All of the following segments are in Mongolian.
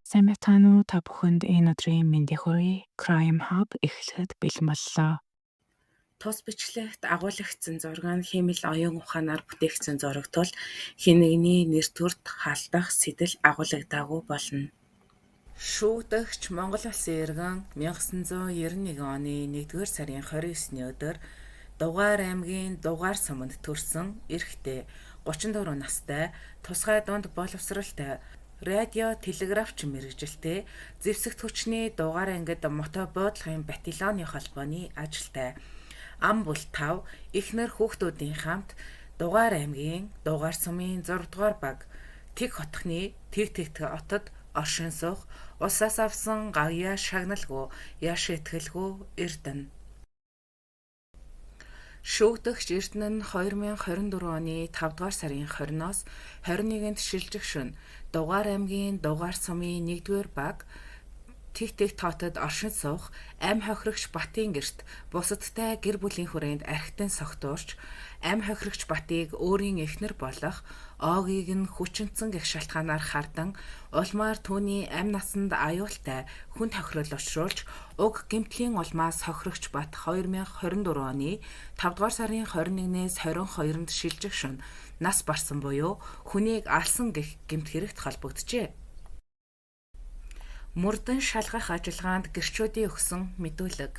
Сайн байна уу? Та бүхэнд энэ өдрийн мэндийг хүргэе. Crime Hub эхлэхэд бэлэн боллоо. Тус бичлэгт агуулгдсан зураг нь хиймэл оюун ухаанаар бүтээгдсэн зураг тул хэн нэгний нэр төрд халдах сэтэл агуулгадаагүй болно. Шүүгдэгч Монгол Улсын иргэн 1991 оны 1-р сарын 29-ний өдөр Дугаар аймгийн Дугаар суманд төрсэн эрэгтэй 34 настай тусгай дунд боловсралтай радио телеграфч мэргэжилтэй зэвсэгт хүчний Дугаар ангид мотобуудлын батальоны холбооны ажилтай ам бүл 5 эхнэр хүүхдүүдийн хамт Дугаар аймгийн Дугаар сумын 6 дугаар баг Тэг хотхны Тэг отод оршин суух усаас авсан гавьяа шагналгүй яш итгэлгүй Эрдэнэ. Шүүгдэгч Эрдэнэ нь 2024 оны 5 дугаар сарын 20-ноос 21-нд шилжих шөнө Дугаар аймгийн Дугаар сумын 1-р баг Тэг тоотод оршин суух ам хохирогч Батын гэрт бусадтай гэр бүлийн хүрээнд архитан согтуурч ам хохирогч Батыг өөрийн эхнэр болох Огийг нь хүчинцэн гэх шалтгаанаар хардан улмаар түүний ам насанд аюултай хүн тохирол учруулж уг гэмтлийн улмаас хохирогч Бат 2024 оны 5 дугаар сарын 21-ээс 22-нд шилжих шөнө нас барсан буюу хүнийг алсан гэх гэмт хэрэгт холбогджээ. Мөрдөн шалгах ажиллагаанд гэрчүүдийн өгсөн мэдүүлэг.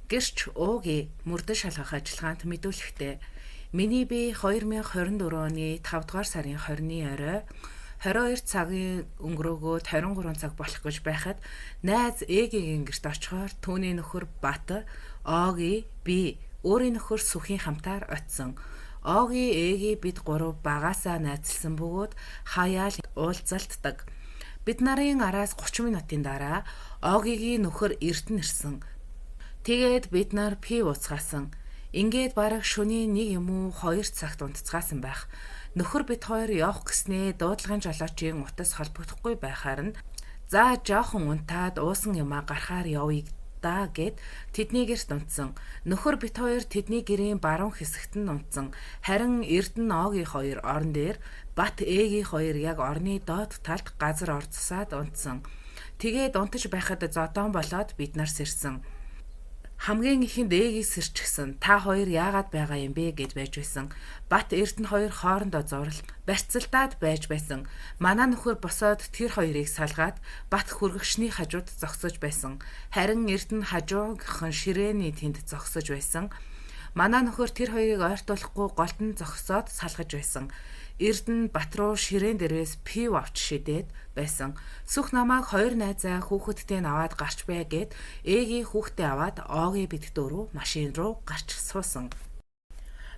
Гэрч Уугийн мөрдөн шалгах ажиллагаанд мэдүүлэхдээ миний бие 2024 оны 5 дугаар сарын 20-ны орой 22 цагийн өнгөрөөгөө 23 цаг болох гэж байхад найз Ээгийн гэрт очихоор түүний нөхөр Бат Оогийн би өөрийн нөхөр Сүхийн хамтаар очсон. Оогийн Ээгийн бид гурав багаасаа найзалсан бөгөөд хаяал уулзалтдаг. Бид нарын араас 30 минутын дараа Огийн нөхөр Эрдэнэ ирсэн. Тэгээд бид нар пив ууцгаасан. Ингээд бараг шөнийн 1 юм уу 2 цагт унтцгаасан байх. Нөхөр бид хоёр явах гэснээ дуудлагын жолоочийн утас холбогдохгүй байхаар нь за жоохон унтаад уусан юмаа гарахаар явъя да гэд тэдний гэрт унтсан. Нөхөр бид хоёр тэдний гэрийн баруун хэсэгт нь унтсан. Харин Эрдэнэ Огийн хоёр орон дээр Бат Ээгийн хоёр яг орны доод талд газар орцсаад унтсан. Тэгээд унтаж байхад зодон болоод бид нар сэрсэн. Хамгийн ихэнд Ээгийг сэрчихсэн. Та хоёр яагаад байгаа юм бэ гэд байж байсан. Бат Эрдэнэ хоёр хоорондоо зурлал барьцалдаад байж байсан. Манай нөхөр босоод тэр хоёрыг салгаад Бат хүргэгчний хажууд зогсож байсан. Харин Эрдэнэ хажуугийнхан ширээний тэнд зогсож байсан. Манай нөхөр тэр хоёрыг ойртуулахгүй голд нь зогсоод салгаж байсан. Эрдэнэ Бат руу ширээн дээрээс пив авч шидээд байсан. Сүх намайг хоёр найзаа хүүхэдтэй аваад гарч бай гэд Ээгийн хүүхдээ аваад Оогийн бид дөрөв машин руу гарч суусан.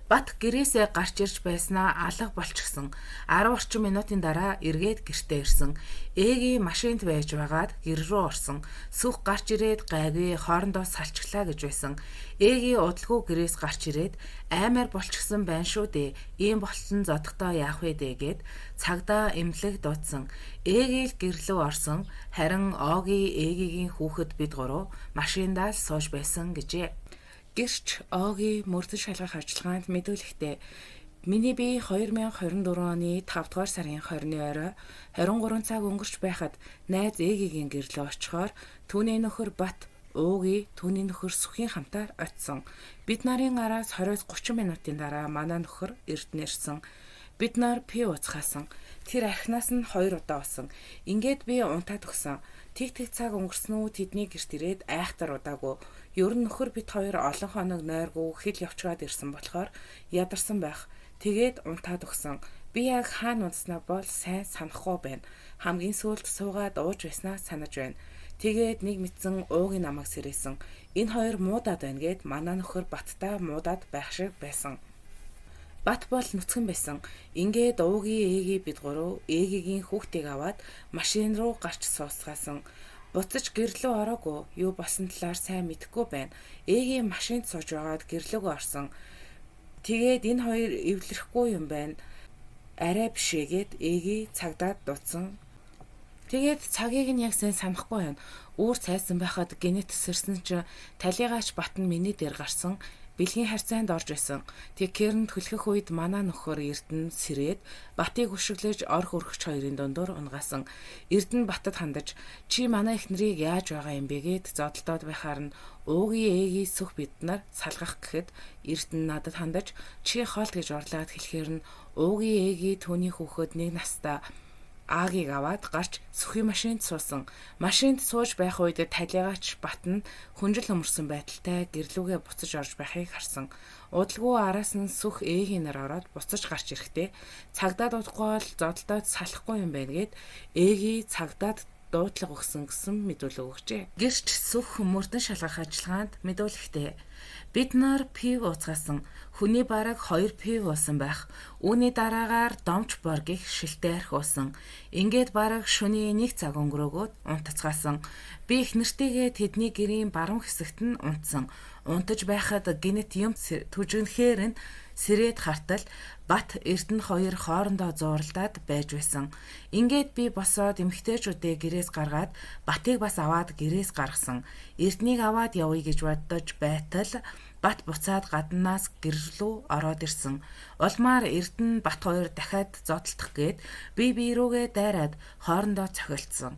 Бат гэрээсээ гарч ирж байснаа алга болчихсон. 10 орчим минутын дараа эргээд гэртээ ирсэн. Ээгийн машинд байж байгаад гэр рүү орсон. Сүх гарч ирээд гайгүй хоорондоо салчглаа гэж байсан. Ээгийн удалгүй гэрээс гарч ирээд аймаар болчихсон байна шүү дээ. Ийм болтон зодохтой яах вэ гэд цагдаа эмнэлэг дуудсан. Ээгийг гэрлөө орсон. Харин Огийн Ээгийн хүүхэд бид гурав машиндаа л сууж байсан гэжээ. Гэрч Огийн мөрдөн шалгах ажиллагаанд мэдүүлэхдээ миний бие 2024 оны 5 дугаар сарын 20-ны орой 23 цаг өнгөрч байхад найз Ээгийн гэрлөө очихоор түүний нөхөр Бат Уугийн түүний нөхөр Сүхийн хамтаар очсон. Бид нарын араас 20-30 минутын дараа манай нөхөр Эрдэнэ ирсэн. Бид нар пив ууцгаасан. Тэр архинаас нь 2 удаа уусан. Ингээд би унтаад өгсөн. Тэг цаг өнгөрсөн үү тэдний гэрт ирээд айхтар удаагүй. Ер нь нөхөр бид хоёр олон хоног нойргүй хил явчгаад ирсэн болохоор ядарсан байх. Тэгээд унтаад өгсөн. Би яг хаана унтснаа бол сайн санахгүй байна. Хамгийн сүүлд суугаад ууж байснаа санаж байна. Тэгээд нэг мэдсэн Уугийн намайг сэрээсэн. Энэ хоёр муудаад байна гэд манай нөхөр Баттай муудаад байх шиг байсан. Бат бол нүцгэн байсан. Ингээд Уугийн Ээгийн бид гурав Ээгийн хүүхдийг аваад машин руу гарч суусгаасан. Буцаж гэрлөө ороогүй юу болсон талаар сайн мэдэхгүй байна. Ээгийн машинд сууж байгаад гэрлөөгөө орсон. Тэгээд энэ хоёр эвлэрэхгүй юм байна. Арай бишээгээд Ээгийг цагдаад дуудсан. Тэгээд цагийг нь яг сайн санахгүй байна. Үүр цайсан байхад гинэт тесэрсэн чинь талигаач Бат нь миний дээр гарсан. бэлгийн харьцаанд орж байсан. Тэгэхээр түлхэх үед манай нөхөр Эрдэнэ сэрээд Батыг өшөглөж ор хөргөгч хоёрын дундуур унгаасан. Эрдэнэ Батад хандаж чи манай эхнэрийг яаж байгаа юм бэ гэд зодтолдоод байхаар нь уугийн ээгийн сүх биднэр салгах гэхэд Эрдэнэ надад хандаж чи хоолт гэж орлаад хэлэхээр нь уугийн ээгийн түүний хүүхэд нэг настай Аагийг аваад гарч сүхийн машинд суусан. Машинд сууж байх үед талигаач Бат нь хүнжил өмөрсөн байдалтай гэрлүүгээ буцаж орж байхыг харсан. Удалгүй араас нь сүх ээгийн нар ороод буцаж гарч ирэхдээ цагдаад удахгүй бол зодтолдоод салахгүй юм байна гэд ээгийн цагдаад дуудлага өгсөн гэсэн мэдүүлэг өгчээ. Гэрч сүх мөрдөн шалгах ажиллагаанд мэдүүлэхдээ бид нар пив ууцгаасан. Хүний бараг 2 пив уусан байх. Үүний дараагаар домч бор гих шилтэй арх уусан. Ингээд бараг шөнийн 1 цаг өнгөрөөгөөд унтацгаасан. Би их нэртэйгээ тэдний гэрийн баруун хэсэгт нь унтсан. Унтаж байхад гинэт юм түжигнэхээр нь сэрээд хартал Бат Эрдэнэ хоёр хоорондоо зууралдаад байж байсан. Ингээд би босоод эмэгтэйчүүдээ гэрээс гаргаад Батыг бас аваад гэрээс гаргасан. Эрдэнэийг аваад явъя гэж бодож байтал Бат буцаад гаднаас гэрлүү ороод ирсэн. Улмаар Эрдэнэ Бат хоёр дахиад зодтолдох гээд бие рүүгээ дайраад хоорондоо цохилдсон.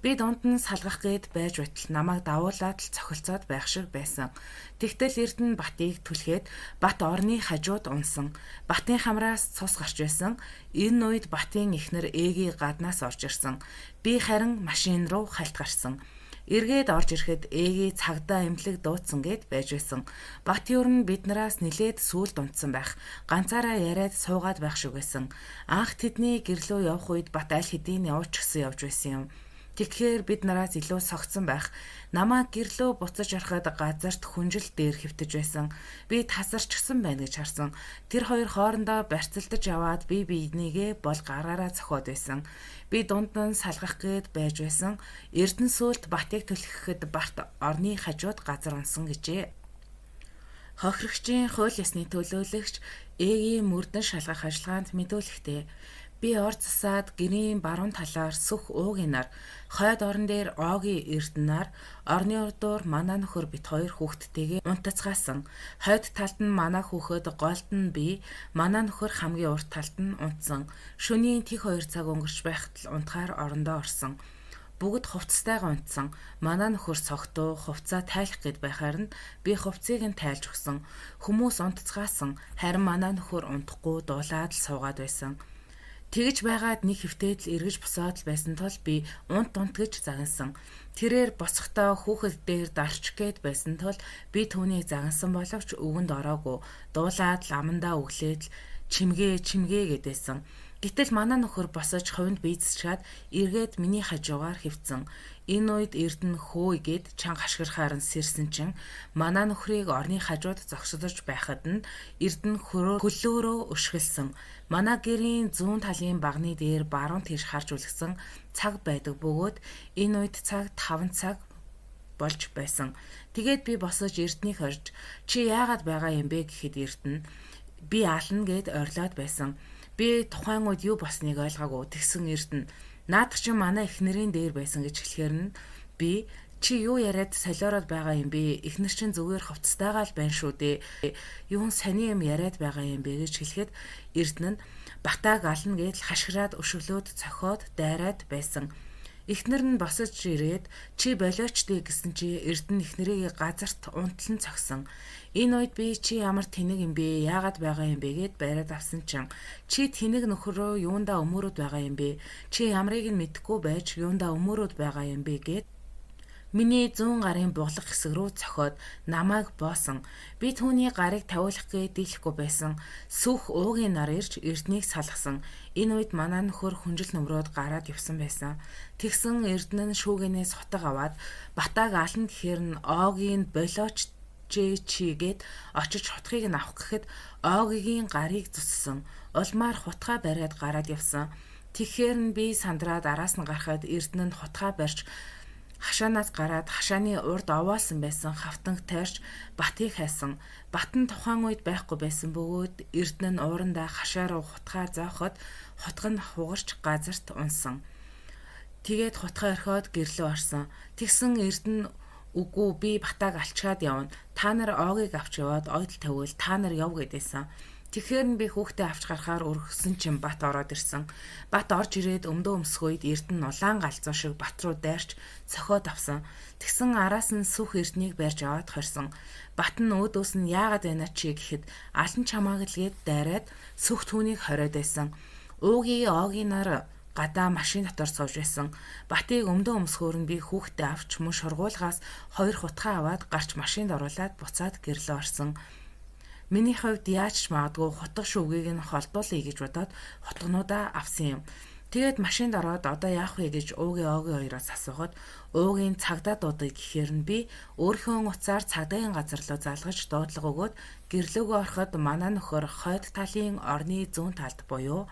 Би дунд нь салгах гээд байж байтал намайг давуулаад л цохилцоод байх шиг байсан. Тэгтэл Эрдэнэ Батыг түлхээд Бат орны хажууд унсан. Батын хамраас цус гарч байсан. Энэ үед Батын эхнэр ээгийн гаднаас орж ирсэн. Би харин машин руу хальт гарсан. Эргээд орж ирэхэд ээгийн цагдаа эмнэлэг дуудсан гээд байж байсан. Бат юу нь биднээс нилээд сүулд унтсан байх. Ганцаараа яриад суугаад байх шиг байсан. Анх тэдний гэрлөө явах үед Бат аль хэдийн явж гисэн явж байсан юм. Тэгэхээр бид нараас илүү согтсон байх. Намаа гэрлөө буцаж ороход газарт хүнжил дээр хөвтөж байсан. Би тасарчсан байна гэж харсан. Тэр хоёр хоорондоо барьцалдаж яваад би бинийгээ бол гараараа зохиод байсан. Би дунд нь салгах гээд байж байсан. Эрдэнэ сүлд Батыг түлхэхэд Бат орны хажууд газар унсан гэжээ. Хохирогчийн хууль ёсны төлөөлөгч ээгийн мөрдөн шалгах ажиллагаанд мэдүүлэхдээ би ор засаад гэрийн баруун талаар сүх уугийн нар хойд орон дээр Огийн Эрдэнаар орны урдуур манай нөхөр бит хоёр хүүхдтэйгээ унтацгаасан. Хойд талд нь манай хүүхэд голд нь би манай нөхөр хамгийн урт талд нь унтсан. Шөнийн тэг 2 цаг өнгөрч байхад л унтахаар орондоо орсон. Бүгд хувцастайгаа унтсан. Манай нөхөр цогтуу хувцаа тайлах гээд байхаар нь би хувцсыг нь тайлж өгсөн. Хүмүүс унтцгаасан. Харин манай нөхөр унтахгүй дуулаад л суугаад байсан. Тэгж байгаад нэг хөвтөд л эргэж босоод л байсан тул би унт гэж загнасан. Тэрээр босохдоо хүүхэд дээр дарч гээд байсан тул би түүнийг загнасан боловч өвөнд ороогүй. Дуулаад л амандаа өглөөд л чимгээ гэдээсэн. Гэтэл манай нөхөр босож хувинд бийцчаад эргээд миний хажуугаар хөвцөн. Энэ үед Эрдэнэ хөөе гэд чанга хашгирахаар нь сэрсэн чин манай нөхрийг орны хажууд зогсодож байхад нь Эрдэнэ хөлөөрөө өшгөлсөн. Манай гэрийн зүүн талын багны дээр баруун тийш харж үлгсэн цаг байдаг бөгөөд энэ үед цаг 5 цаг болж байсан. Тэгээд би босож Эрдэнэийг хорж чи яагаад байгаа юм бэ гэхэд Эрдэнэ би аална гэд ойрлоод байсан. Би тухайн үед юу болсныг ойлгоогүй. Тэгсэн Эрдэнэ наадах чи манай эхнэрийн дээр байсан гэж хэлэхээр нь би чи юу яриад солиороод байгаа юм бэ? Эхнэр чинь зүгээр хувцастайгаа л байна шүү дээ. Юун сони юм яриад байгаа юм бэ гэж хэлэхэд Эрдэнэ нь Батаг ална гэж хашгираад өшөглөөд цохиод дайраад байсан. Эхнэр нь босож ирээд чи болооч дээ гэсэн чи Эрдэнэ эхнэрийг газарт унтлан цогсон. Энэ үед би чи ямар тэнэг юм бэ? Яагаад байгаа юм бэ гэд байраад авсан чин чи тэнэг нөхрөө юундаа өмөрөд байгаа юм бэ? Чи ямрыг нь мэдэхгүй байж юундаа өмөрөд байгаа юм бэ гэд миний зүүн гарын буглах хэсэг рүү цохиод намайг боосон. Би түүний гарыг тавиулах гээд дийлэхгүй байсан. Сүх уугийн нар ирж Эрдэнэийг салгасан. Энэ үед манай нөхөр хүнжил нөмрөөд гараад явсан байсан. Тэгсэн Эрдэнэ нь шүүгэнээс хутаг аваад Батаг ална гэхээр нь Огийн болооч чигээд очиж хутгийг нь авах гэхэд Огийн гарыг зүссэн. Улмаар хутгаа бариад гараад явсан. Тэгэхээр нь би сандраад араас нь гарахад Эрдэнэ нь хутгаа барьж хашаанаас гараад хашааны урд овоолсон байсан хавтанг тайрч Батыг хайсан. Бат нь тухайн үед байхгүй байсан бөгөөд Эрдэнэ нь уурандаа хашаа руу хутгаа заахад хутга нь хугарч газарт унсан. Тэгээд хутгаа орхиод гэрлөө орсон. Тэгсэн Эрдэнэ Үгүй би батаг алчгаад явна. Та нар Огийг авч яваад ойдол тавиул та нар яв гэдээсэн. Тэгэхээр нь би хүүхдээ авч гарахаар өргөсөн чинь бат ороод ирсэн. Бат орж ирээд өмдөө өмсөх үед Эрдэнэ улаан галзуу шиг бат руу дайрч цохиод авсан. Тэгсэн араас нь сүх Эрдэнийг барьж аваад хорсон. Бат нь өөдөөс нь яагаад байна чи гэхэд алан чамааг л гээд дайраад сүх түүнийг хориод байсан. Огийн нар гадаа машин дотор сууж байсан. Батыг өмдөө өмсгөөр нь би хүүхдээ авч мөн шургуулгаас 2 хутгаа аваад гарч машинд оруулаад буцаад гэрлөө орсон. Миний хувьд яаж ч магадгүй хутга шүүгийг нь холдуулъя гэж бодоод хутгнуудаа авсан юм. Тэгээд машинд ороод одоо яах вэ гэж Огийн хоёроос асуухад Огийн цагдаа дуудаг гэхээр нь би өөрийнхөө уцаар цагдаагийн газар руу залгаж дуудлага өгөөд гэрлөөгөө ороход манай нөхөр хойд талын орны зүүн талд буюу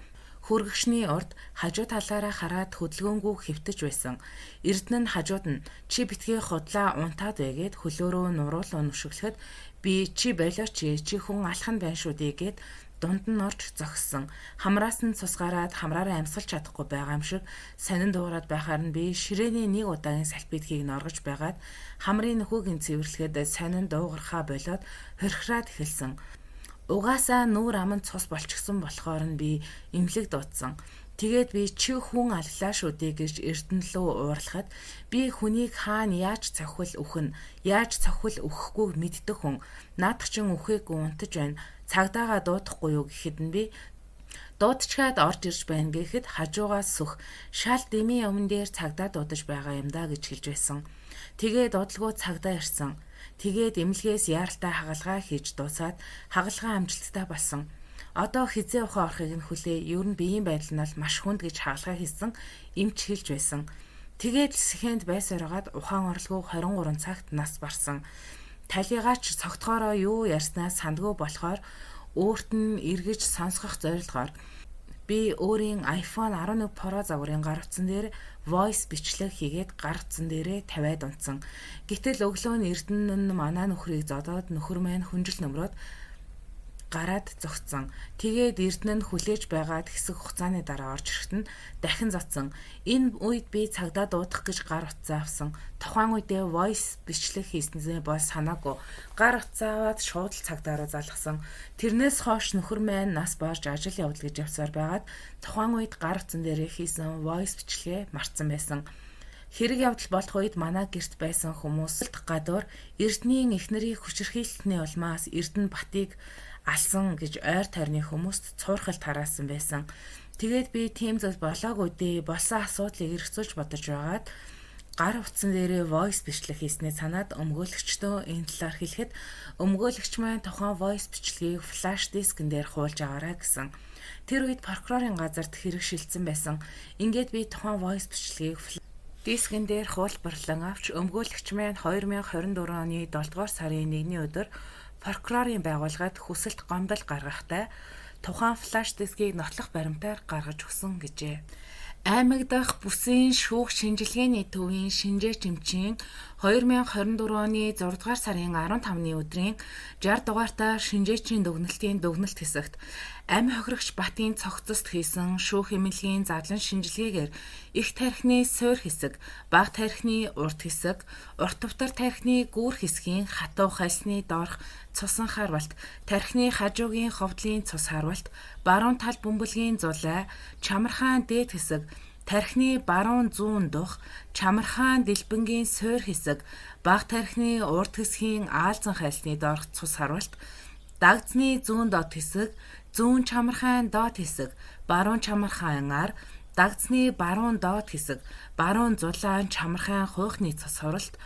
хүргэгчний урд хажуу талаараа хараад хөдөлгөөнгүй хэвтэж байсан. Эрдэнэ нь хажууд нь чи битгий худлаа унтаад байгээд хөлөөрөө нуруулуу нүшиглэхэд би чи болоо чи хүн алхан байна шүү дээ гэд дунд нь орж зогссон. Хамраас нь цус гараад хамраараа амьсгалж чадахгүй байгаа юм шиг сонин дуурайд байхаар нь би ширээний нэг удаагийн салбидхийг норгож байгаад хамрын нөхөөгийн цэвэрлэхэд сонин дуугархаа болоод хорхираад эхэлсэн. Угаасаа нүүр аманд цус болчихсон болохоор нь би имлэг дуудсан. Тэгээд би чи хүн аллаа шүү дээ гэж Эрдэнэ лөө уурлахад би хүнийг хаана яаж цохил өгөх нь яаж цохил өгөхгүй мэддэг хүн наадах чин үхээгүй унтаж байна цагдаагаа дуудахгүй юу гэхэд нь би дуудчгаад орж ирж байна гэхэд хажуугаас сүх шал дэмий өмнө дээр цагдаа дуудаж байгаа юм да гэж хэлж байсан. Тэгээд дуудлагуу цагдаа ирсэн. Тэгээд эмнэлгээс яаралтай хагалгаа хийж дуусаад хагалгаа амжилттай болсон. Одоо хизээ ухаан орохыг нь хүлээ. Ер нь биеийн байдал нь бол маш хүнд гэж хаалгаа хийсэн эмч хэлж байсан. Тэгээд сэхэнд байсараад ухаан орлогоо 23 цагт нас барсан. Талигаач цогтгоороо юу ярьснаа сандгүй болохоор өөрт нь эргэж сонсгох зорилгоор би өөрийн iPhone 11 Pro загварын гар утсан дээр voice бичлэг хийгээд гар утсан дээрээ тавиад унтсан. Гэтэл өглөө нь Эрдэнэ нь манай нөхрийг зодоод нөхөр маань хүнжил нөмрөөд гараад зогссон. Тэгээд Эрдэнэ нь хүлээж байгаад хэсэг хугацааны дараа орж ирэхэд нь дахин зодсон. Энэ үед би цагдаа дуудах гэж гар утсаа авсан. Тухайн үедээ voice бичлэг хийснээ бол санаагүй. Гар утсаа аваад шууд л цагдаа руу залгасан. Тэрнээс хойш нөхөр маань нас барж ажил явдал гэж явсаар байгаад тухайн үед гар утсан дээр хийсэн voice бичлэгээ мартсан байсан. Хэрэг явдал болох үед манай гэрт байсан хүмүүс гадуур Эрдэнийн эхнэрийг хүчирхийлэлтний улмаас Эрдэнэ Батыг алсан гэж ойр тойрны хүмүүст цуурхалт тараасан байсан. Тэгээд би тийм зүйл болоогүй дээ. Болсон асуудлыг эргцүүлж бодож байгаад гар утсан дээрээ voice бичлэг хийснээ санаад өмгөөлөгчдөө энэ талаар хэлэхэд өмгөөлөгч маань тухайн voice бичлэгийг флаш дискэн дээр хуулж аваарай гэсэн. Тэр үед прокурорын газарт хэрэг шилжсэн байсан. Ингээд би тухайн voice бичлэгийг дискэн дээр хуулбарлан авч өмгөөлөгч маань 2024 оны 7 дугаар сарын 1-ний өдөр прокурорын байгууллагад хүсэлт гомдол гаргахтай тухайн флаш дискийг нотлох баримтаар гаргаж өгсөн гэжээ. Аймаг дахь бүсийн шүүх шинжилгээний төвийн шинжээч эмчийн 2024 оны 6 дугаар сарын 15-ны өдрийн 60 дугаартаа шинжээчийн дүгнэлтийн дүгнэлт хэсэгт амь хохирогч Батын цогцост хийсэн шүүх эмнэлгийн задлан шинжилгээгээр их тархины суур хэсэг, бага тархины урд хэсэг, урт тувтар тархины гүүр хэсгийн хатуу хальсны доорх цусан харвалт, тархины хажуугийн ховдлын цус харвалт, баруун тал бөмбөлгийн зулай, чамархаан дээд хэсэг, тархины баруун зүүн дух, чамархаан дэлбэнгийн суур хэсэг, бага тархины урд хэсгийн аалзан хальсны доорх цус харвалт, дагцны зүүн доод хэсэг, зүүн чамархаан доод хэсэг, баруун чамархаан ар, дагцны баруун доод хэсэг, баруун зулаан чамархаан хуйхны цус хуралт,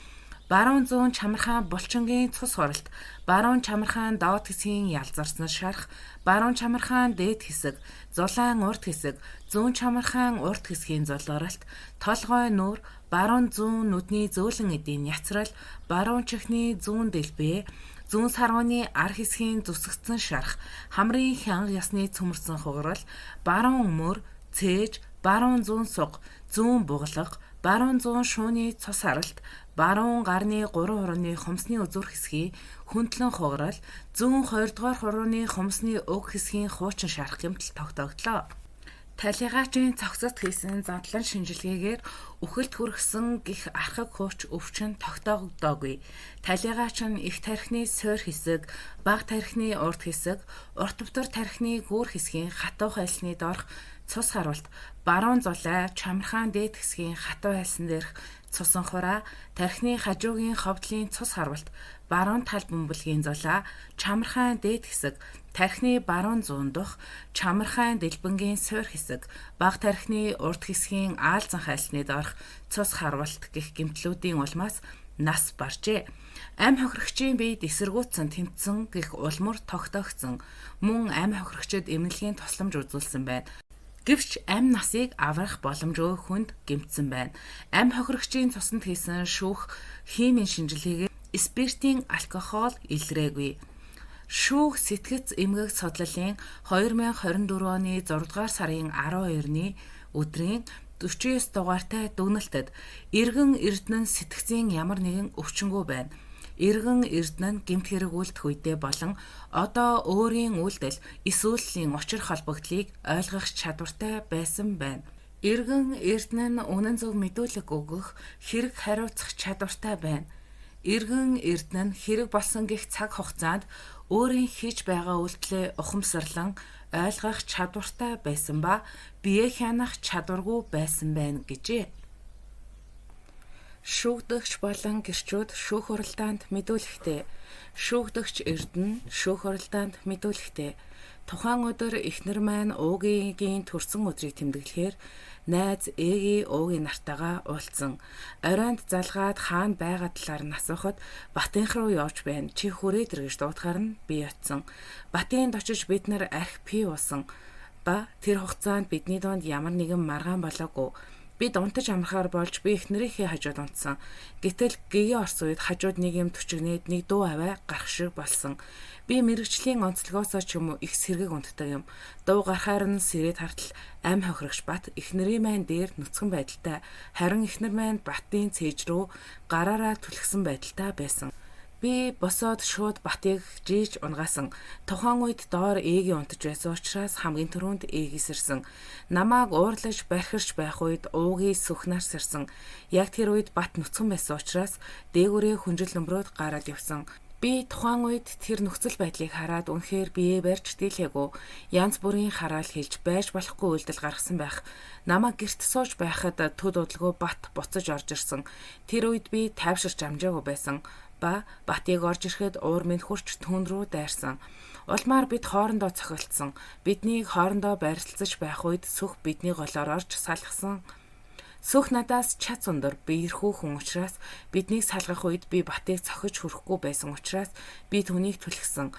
баруун зүүн чамархаан булчингийн цус хуралт, баруун чамархаан доод хэсгийн ялзарсан шарх, баруун чамархаан дээд хэсэг, зулаан урд хэсэг, зүүн чамархаан урд хэсгийн зулгаралт, толгой нүур, баруун зүүн нүдний зөөлөн эдийн няцрал, баруун чихний зүүн дэлбээ, зүүн саргууны ар хэсгийн зүсгцэн шарх, хамрын хянга ясны цөмөрсөн хугарал, баруун мөр, цээж, баруун зүүн суг, зүүн бугалга, баруун зүүн шууны цус харалт, баруун гарны 3 хурууны хумсны үзүүр хэсгийн хөндлөн хугарал, зүүн 2 дугаар хурууны хумсны өг хэсгийн хуучин шарх гэмтэл тогтогдлоо. Талигаачийн цогцот хийсэн задлан шинжилгээгээр үхэлд хүргэсэн гих архаг хууч өвчин тогтоогдоогүй. Талигаач нь их тархины сойр хэсэг, бага тархины урд хэсэг, урт өвтөр тархины гүүр хэсгийн хатуу хайлсны доорх цус харуулт, баруун зулай, чамархан дээд хэсгийн хатуу хайлсан дээрх цусан хураа, тархины хажуугийн ховдлын цус харуулт, баруун тал бөмбөлгийн зулаа, чамархан дээд хэсэг, тархины баруун зүүн дох, чамархан дэлбэнгийн сойр хэсэг, бага тархины урд хэсгийн аалзан хайлсны доорх цус харуулт гэх гэмтлүүдийн улмаас нас баржээ. Ам хохирогчийн биед эсэргүүцсэн тэмцэн гэх улмөр тогтоогдсон. Мөн ам хохирогчид эмнэлгийн тусламж үзүүлсэн байна. Гэвч ам насыг аврах боломжгүй хүнд гэмтсэн байна. Ам хохирогчийн цуснд хийсэн шүүх химийн шинжилгээгээр спиртийн алкогол илрээгүй. Шүүх сэтгэц эмгэг судлалын 2024 оны 6 дугаар сарын 12-ны өдрийн 49 дугаартай дүгнэлтэд эргэн эрдэнэ сэтгцийн ямар нэгэн өвчнгүй байна. Эргэн эрдэнэ гэмт хэрэг үйлдэх үедээ болон одоо өөрийн үйлдэл эсвэл учир холбогдлыг ойлгох чадвартай байсан байна. Эргэн эрдэнэ үнэн зөв мэдүүлэг өгөх хэрэг хариуцах чадвартай байна. Эргэн эрдэнэ хэрэг болсон гэх цаг хугацаанд өөрийн хийж байгаа үйлдэлээ ухамсарлан ойлгох чадвартай байсан ба бие хянах чадваргүй байсан байна гэжээ. Шүүгдэгч болон гэрчүүд шүүх хуралдаанд мэдүүлэхдээ шүүгдэгч эрдэнэ шүүх хуралдаанд мэдүүлэхдээ тухайн өдөр эхнэр маань уугийн төрсөн өдрийг тэмдэглэхээр найз ээгийн уугийн нартайгаа уулзсан. Оройнд залгаад хаана байгаа талаар нь асуухад Батынх руу явж байна. Чи хүрээд ир гэж дуудахаар нь би очсон. Батынд очиж бид нар архи пий уусан. Ба тэр хугацаанд бидний донд ямар нэгэн маргаан болоогүй. Бид унтаж амрахаар болж би эхнэрийнхээ хажууд унтсан. Гэтэл гэгээ орс үед хажууд нэг юм төчгнээд нэг дуу аваа гарах шиг болсон. Би мэрэгчлийн онцлогоосоо ч юм уу их сэргийг унтдаг юм. Дуу гарахаар нь сэрээд хартал ам хохирогч Бат эхнэрийн маань дээр нүцгэн байдалтай. Харин эхнэр маань Батын цээж рүү гараараа түлхсэн байдалтай байсан. Би босоод шууд Батыг жийж унгаасан. Тухайн үед доор ээгийн унтаж байсан учраас хамгийн түрүүнд ээгээс ирсэн. Намааг уурлаж бархирч байх үед уугийн сүхнаас ирсэн. Яг тэр үед Бат нүцгэн байсан учраас дээгүүрээ хүнжил нөмрөөд гараад явсан. Би тухайн үед тэр нөхцөл байдлыг хараад үнэхээр биеэ барьж дийлээгүй. Янз бүрийн хараал хэлж байж болохгүй үйлдэл гаргасан байх. Намайг гэрт сууж байхад төд удалгүй Бат буцаж орж ирсэн. Тэр үед би тайвширч амжаагүй байсан. Ба Батыг орж ирэхэд уур минь хурч түн рүү дайрсан. Улмаар бид хоорондоо цохилдсон. Биднийг хоорондоо байрлалцаж байх үед сүх бидний голоор орж салгасан. Сүх надаас чац өндөр би эрхүү хүн учраас биднийг салгах үед би Батыг цохиж хүрэхгүй байсан учраас би түүнийг түлхсэн.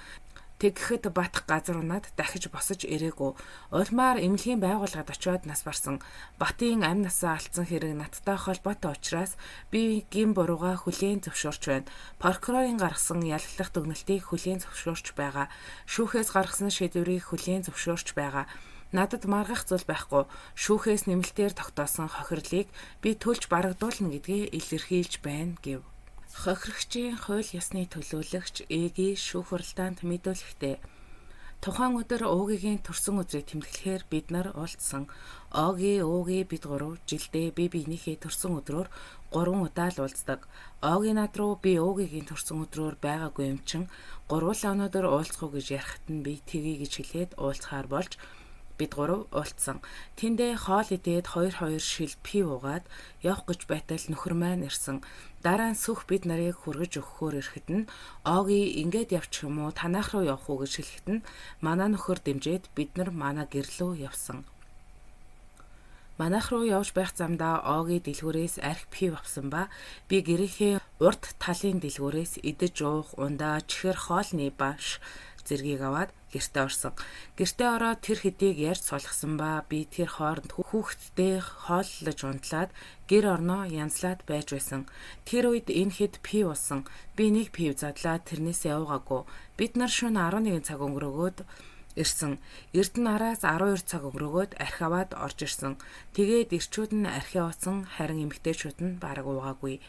Тэгэхэд Бат газар унаад дахиж босож ирээгүй. Улмаар эмнэлгийн байгууллагад очиод нас барсан. Батын амь насаа алдсан хэрэг надтай холбоотой учраас би гин бурууга хүлээн зөвшөөрч байна. Прокурорын гаргасан ялглах дүгнэлтийг хүлээн зөвшөөрч байгаа. Шүүхээс гаргасан шийдвэрийг хүлээн зөвшөөрч байгаа. Надад маргах зүйл байхгүй. Шүүхээс нэмэлтээр тогтоосон хохирлыг би төлж барагдуулна гэдгээ илэрхийлж байна гэв. Хохирогчийн хууль ёсны төлөөлөгч ээгийн шүүх хуралдаанд мэдүүлэхдээ тухайн өдөр уугийн төрсөн өдрийг тэмдэглэхээр бид нар уулзсан. Уугийн бид гурав жилдээ бие биенийхээ төрсөн өдрөөр 3 удаа л уулздаг. Оогийн над руу би уугийн төрсөн өдрөөр байгаагүй юм чин 3 өнөөдөр уулзах уу гэж ярихад нь би тгий гэж хэлээд уулзахаар болж бид гурав уулзсан. Тэндээ хоол идээд 2 шил пив уугаад явах гэж байтал нөхөр маань ирсэн. Дараа нь сүх бид нарыг хүргэж өгөхөөр ирэхэд нь Оги ингээд явчих юм уу танах руу явах уу гэж хэлэхэд нь манай нөхөр дэмжиж бид нар манай гэрлөө явсан. Манайх руу явж байх замдаа Оги дэлгүүрээс архи пив авсан ба би гэрийнхээ урд талын дэлгүүрээс идэж уух, ундаа, чихэр хоолны баш зэргийг аваад гэртээ орсон. Гэртээ ороод тэр хэдийг ярьж суулгасан ба би тэр хооронд хүүхэдтэй хооллож унтлаад гэр орноо янзлаад байж байсан. Тэр үед энэ хэд пив уусан. Би нэг пив задлаад тэрнээсээ уугаагүй. Бид нар шөнө 11 цаг өнгөрөөгөөд ирсэн. Эрдэнэ араас 12 цаг өнгөрөөгөөд архи аваад орж ирсэн. Тэгээд эрчүүд нь архи уусан, харин эмэгтэйчүүд нь бараг уугаагүй.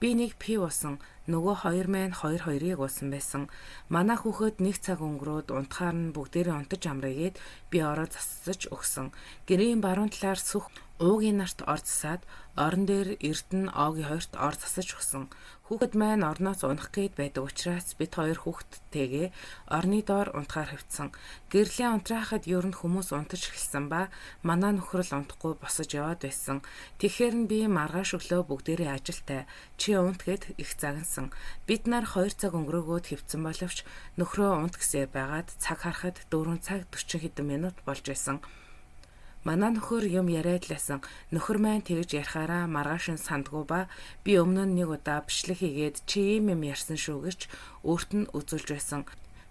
Би нэг пив уусан, нөгөө хоёр маань 2-2-ыг уусан байсан. Манай хүүхэд нэг цаг өнгөрөөд унтахаар нь бүгдээрээ унтаж амраагээд би ороо засаж өгсөн. Гэрийн баруун талаар сүх уугийн нарт ор засаад орон дээр Эрдэнэ Огийн хоёрт ор засаж өгсөн. Хүүхэд маань орноос унах гээд байдаг учраас бид хоёр хүүхэдтэйгээ орны доор унтахаар хөвцсөн. Гэрлийн унтраахад ер нь хүмүүс унтаж эхэлсэн ба манай нөхөр л унтахгүй босож яваад байсан. Тэгэхээр нь би маргааш өглөө бүгдээрээ ажилтай. Чи унт гэд их загнасан. Бид нар 2 цаг өнгөрөөгөөд хөвцсөн боловч нөхрөө унт гэсээр байгаад цаг харахад 4 цаг 40 хэдэн минут болж байсан. Манай нөхөр юм яриад ласан. Нөхөр маань тэгж ярихаараа маргааш нь сандгүй ба би өмнө нь нэг удаа бичлэг хийгээд чи ийм юм ярьсан шүү гэж өөрт нь үзүүлж байсан.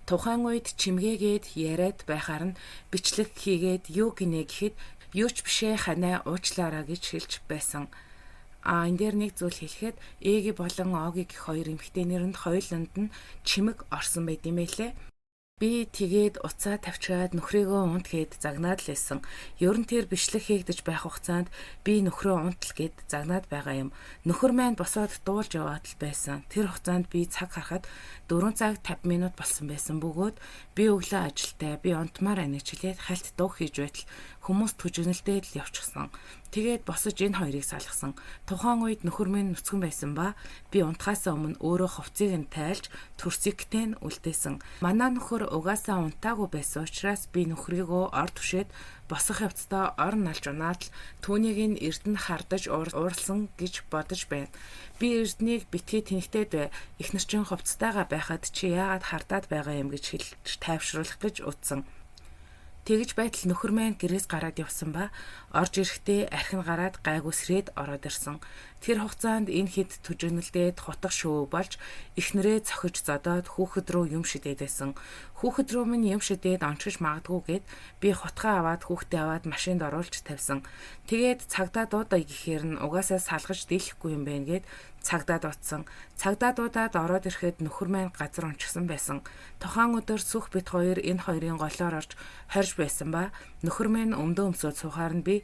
Тухайн үед чимгээгээд яриад байхаар нь бичлэг хийгээд юу гинэ гэхэд юу ч бишээ ханаа уучлаарай гэж хэлж байсан. Энэ дээр нэг зүйл хэлэхэд Эги болон Оги гэх хоёр эмэгтэйнэрнд хоёуланд нь чимэг орсон байт юм байлээ. Би тэгээд уцаа тавьчаад нөхрийгөө унт гээд загнаад л байсан. Ер нь тэр бичлэг хийгдэж байх хугацаанд би нөхрөө унтл гээд загнаад байгаа юм. Нөхөр маань босоод дуулж яваад л байсан. Тэр хугацаанд би цаг харахад 4 цаг 50 минут болсон байсан бөгөөд би өглөө ажилдаа би унтмаар байна гэж хэлээд хальт дуух хийж байтал хүмүүс түжигнэлдээд л явчихсан. Тэгээд босож энэ хоёрыг салгасан. Тухайн үед нөхөр минь нүцгэн байсан ба би унтахаасаа өмнө өөрөө хувцсыг нь тайлж төрсөгтэй нь үлдээсэн. Манай нөхөр угаасаа унтаагүй байсан учраас би нөхрийгөө ор түшээд босох явцдаа ор налж унаад л түүнийг нь Эрдэнэ хардаж ууралсан гэж бодож байна. Би Эрдэнийг битгий тэнэгтээд бай. Эхнэр чинь хувцтайгаа байхад чи яагаад хардаад байгаа юм гэж хэлж тайвшруулах гэж утсан. Тэгж байтал нөхөр маань гэрээс гараад явсан ба орж ирэхдээ архин гараад гайгүйсрээд ороод ирсэн. Тэр хугацаанд энэ хэд түжигнэлдээд хутга шөө болж эхнэрээ цохиж зодоод хүүхэд рүү юм шидээд байсан. Хүүхэд рүү минь юм шидээд онцгож магадгүй гэд би хутгаа аваад хүүхдээ аваад машинд оруулж тавьсан. Тэгээд цагдаа дуудаа гэхээр нь угаасаа салгаж дийлэхгүй юм байна гэд цагдаа дуудсан. Цагдаа дуудаад ороод ирэхэд нөхөр маань газар унчсан байсан. Тухайн өдөр сүх бит хоёр энэ хоёрын голоор орж хорж байсан ба нөхөр маань өмдөө өмсөд сухаар нь би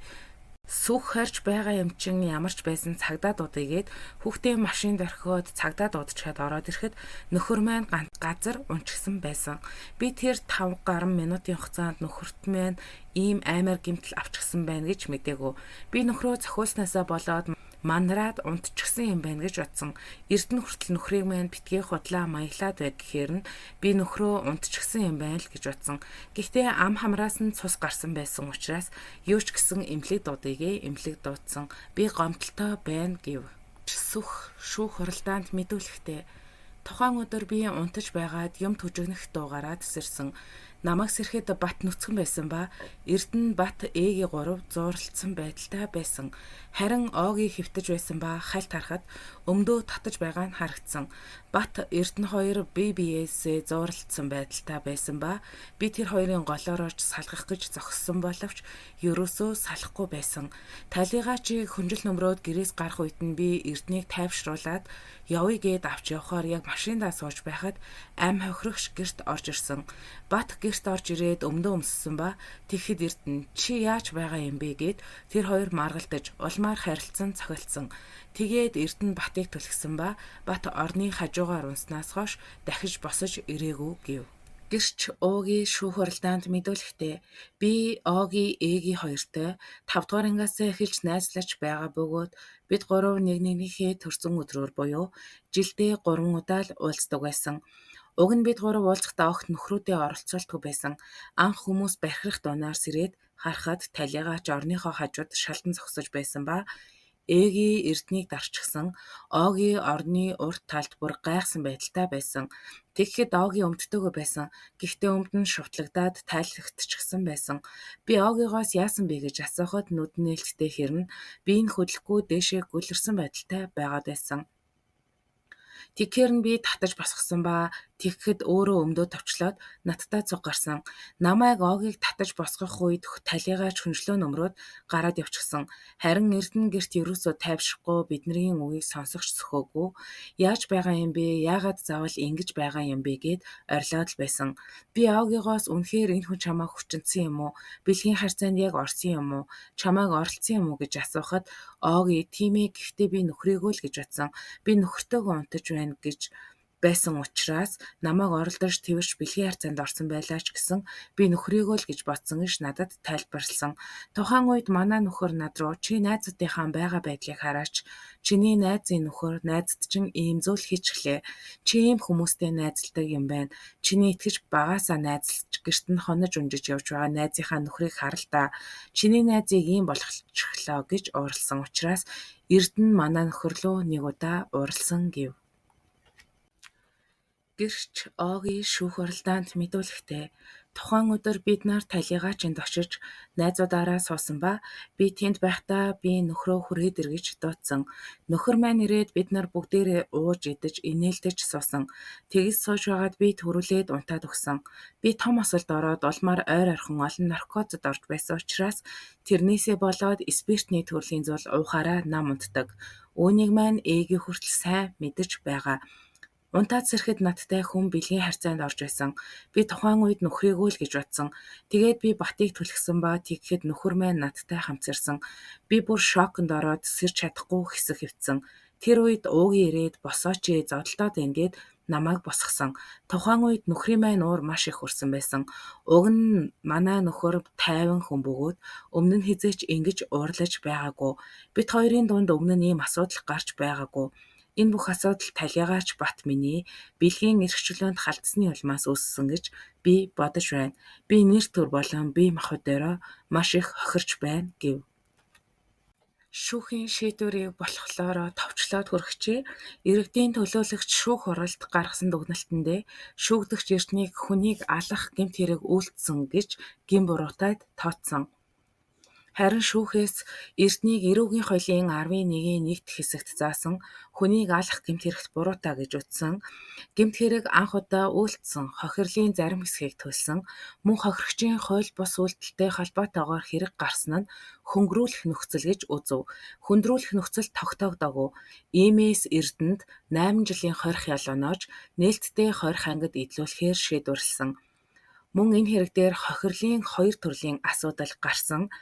сүх хорж байгаа юм чин ямарч байсан цагдаа дуудыгээд хүүхдээ машинд орхиод цагдаа дуудчихад ороод ирэхэд нөхөр маань газар унчсан байсан. Би тэр 5 гаруй минутын хугацаанд нөхөрт маань ийм аймаар гэмтэл авчихсан байна гэж мэдээгүй. Би нөхрөө зохиулснаасаа болоод манараад унтчихсан юм байна гэж бодсон. Эрдэнэ хүртэл нөхрийг маань битгий худлаа маяглаад байг гэхээр нь би нөхрөө унтчихсан юм байна л гэж бодсон. Гэхдээ ам хамраас нь цус гарсан байсан учраас юу ч гэсэн эмнэлэг дуудсан. Би гомдолтой байна гэв. Сүх шүүх хуралдаанд мэдүүлэхдээ тухайн өдөр би унтаж байгаад юм түжигнэх дуугараа тесэрсэн. Намайг сэрхэд бат нүцгэн байсан ба Эрдэнэ бат Эгийн 3 зууралцсан байдалтай байсан. Харин Огийн хэвтэж байсан ба хальт харахад өмдөө татаж байгаа нь харагдсан. Бат Эрдэнэ 2 BBS зууралцсан байдалтай байсан ба би тэр хоёрын голоор орж салгах гэж зогссон боловч ерөөсөө салахгүй байсан. Талигаа чи хүнжил нөмрөөд гэрээс гарах үед нь би Эрдэнийг тайвшруулад явъя гээд авч явахаар яг машиндаа сууж байхад ам хохирогч гэрт орж ирсэн. Бат гэрт орж ирээд өмдөө өмссөн ба тэгэхэд Эрдэнэ чи яаж байгаа юм бэ гээд тэр хоёр маргалдаж улмаар харилцсан цохилдсон. Тэгээд Эрдэнэ Батыг түлхсэн ба Бат орны хажуугаар унснаас хойш дахиж босож ирээгүй гэв. Гэрч Огийн шүүх хуралдаанд мэдүүлэхдээ би Огийн Эгийн хоёртой 5 дугаар ангиас эхэлж найзлаж байгаа бөгөөд бид гурав нэг нэгнийхээ төрсөн өдрөөр буюу жилдээ 3 удаа л уулздаг байсан. Уг нь бид гурав уулзахдаа огт нөхрүүдээ оролцуулдаггүй байсан. Анх хүмүүс бархирах дунаар сэрээд харахад талигаач орныхоо хажууд шалдан зогсож байсан ба Эгийн Эрдэнийг дарчихсан. Огийн орны урт талд бүр гайхсан байдалтай байсан. Тэгэхэд Огийн өмддөгөө байсан. Гэхдээ өмд нь шутлагдаад тайлхагдчихсан байсан. Би Огигоос яасан бэ гэж асуухад нүд нээлттэй хэрнэ би энэ хөдлөхгүй дээшээ гүлэрсэн байдалтай байгаад байсан. Тэгэхээр нь би татаж босгосон ба Тэгэхэд өөрөө өмдөө товчлоод надтай цуг гарсан. Намайг Огийг татаж босгох үед талигаа хүнжлөө нөмрөөд гараад явчихсан. Харин Эрдэнэ гэрт ерөөсөө тайвшихгүй бидний үгийг сонсогч сөхөөгүй. Яаж байгаа юм бэ? Яагаад заавал ингэж байгаа юм бэ гэд орилоод л байсан. Би Огигоос үнэхээр энэ хүн чамайг хүчинсэн юм уу? Бэлгийн харьцаанд яг орсон юм уу? Чамайг оролцсон юм уу гэж асуухад Оги тийм ээ гэхдээ би нөхрийгөө л гэж бодсон. Би нөхөртөөгөө унтаж байна гэж байсан учраас намайг оролдож твэрч бэлгийн харьцаанд орсон байлаа ч гэсэн би нөхрийгөө л гэж бодсон гэж надад тайлбарлсан. Тухайн үед манай нөхөр над руу чи найзуудынхаа байгаа байдлыг хараач. Чиний найзын нөхөр найзад чинь ийм зүйл хийчихлээ. Чи ийм хүмүүстэй найзалдаг юм байна. Чиний итгэж багаасаа найзалж гэрт нь хонож унжиж явж байгаа найзынхаа нөхрийг хар л та. Чиний найзыг ийм болгочихлоо гэж уурлсан учраас Эрдэнэ манай нөхөр рүү нэг удаа уурлсан гэв. Гэрч Огийн шүүх уралдаанд мэдүүлэхдээ тухайн өдөр бид нар талигаачинд очиж найзуудаараа суусан ба би тэнд байхдаа би нөхрөө хүрээд эргэж дуудсан. Нөхөр маань ирээд бид нар бүгдээрээ ууж идэж инээлдэж суусан. Тэгс сууж байгаад би төрүүлээд унтаад өгсөн. Би том осолд ороод улмаар ойр орхон олон наркотикод орж байсан учраас тэрнээсээ болоод спиртний төрлийн зүйл уухаараа нам унтдаг. Үүнийг маань ээгийн хүртэл сайн мэдэж байгаа. Унтаад сэрэхэд надтай хүн бэлгийн харьцаанд орж байсан. Би тухайн үед нөхрийгөө л гэж бодсон. Тэгээд би батыг түлхсэн ба тэгэхэд нөхөр маань надтай хамтсарсан. Би бүр шоконд ороод сэрж чадахгүй хэсэг хөвцөн. Тэр үед уугийн ирээд босооч зодолдоод ингээд намайг босгосон. Тухайн үед нөхрийн маань уур маш их хүрсэн байсан. Уг нь манай нөхөр тайван хүн бөгөөд өмнө нь хизээч ингэж уурлаж байгаагүй. Бид хоёрын дунд өмнө нь ийм асуудал гарч байгаагүй. Энэ бүх асуудал талигаач бат миний бэлгийн эрхчлөөнд халтсны улмаас үүссэн гэж би бодож байна. Би нэр төр болон бие махбодороо маш их хохирч байна гэв. Шүүхийн шийдвэрийг болохлоороо товчлоод хүрэгчээ иргэдийн төлөөлөгч шүүх уралд гаргасан дүгнэлтэндээ шүүгдэгч Эрдэнэийг хүнийг алах гэмт хэрэг үйлдсэн гэж гин буруутайд тооцсон. Харин шүүхээс Эрдэнэийг эрүүгийн хуулийн 11-ийн 1-т хэсэгт заасан хүнийг алах гэмт хэрэгт буруутаа гэж үзсэн. Гэмт хэрэг анх удаа үйлдсэн хохирлын зарим хэсгийг төлсөн. Мөн хохирогчийн хууль бус үйлдэлтэй холбоотойгоор хэрэг гарсан нь хөнгөрүүлэх нөхцөл гэж үзв. Хөндрүүлэх нөхцөл тогтоогдоогүй. Иймээс Эрдэнэд 8 жилийн хорих ял оноож нээлттэй хорих ангид идлүүлэхээр шийдвэрлсэн. Мөн энэ хэрэг дээр хохирлын 2 төрлийн асуудал гарсан.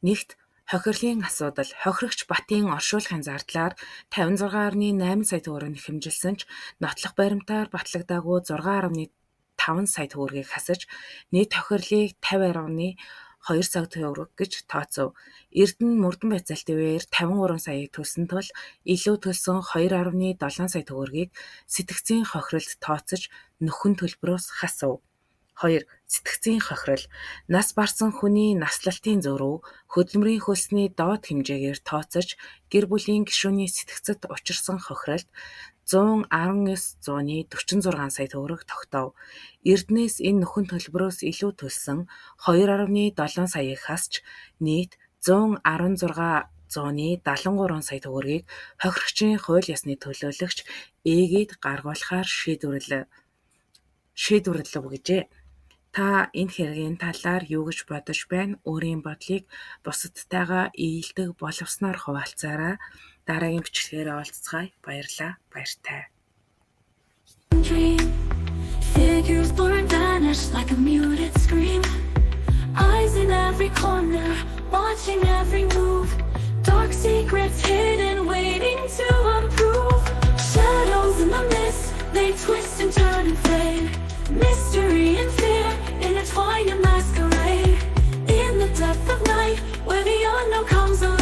Нэгт хохирлын асуудал хохирогч Батын оршуулгын зардлаар 56.8 сая төгрөг хэмжилсэн ч нотлох баримтаар батлагдаагүй 6.5 сая төгрөгийг хасаж нийт хохирлыг 50.2 сая төгрөг гэж тооцов. Эрдэнэ мөрдөн байцаалтын үеэр 53 саяыг төлсөн тул илүү төлсөн 2.7 сая төгрөгийг сэтгцийн хохиролд тооцож нөхөн төлбөрөөс хасав. 2. Сэтгцийн хохирол. Нас барсан хүний наслалтын зөрүү хөдөлмөрийн хөлсний доод хэмжээгээр тооцож гэр бүлийн гишүүний сэтгцэд учирсан хохиролд 119,46 сая төгрөг тогтов. Эрдэнэс энэ нөхөн төлбөрөөс илүү төлсөн 2.7 саяыг хасч нийт 116,73 сая төгрөгийг хохирогчийн хууль ёсны төлөөлөгч ээгээд гаргуулахаар шийдвэрлэв гэжээ. Та энэ хэргийн талаар юу гэж бодож байна? Өөрийн бодлыг бусадтайгаа ээлдэг боловсноор хуваалцаарай. Дараагийн бичлэгээр уулзцгаая. Баярлалаа. Баяртай. Figures blur and vanish like a muted scream. Eyes in every corner, watching every move. Dark secrets hidden, waiting to unprove. Shadows in the mist, they twist and turn and fade. Mystery and fear intertwine and masquerade. In the depth of night, where the unknown comes alive.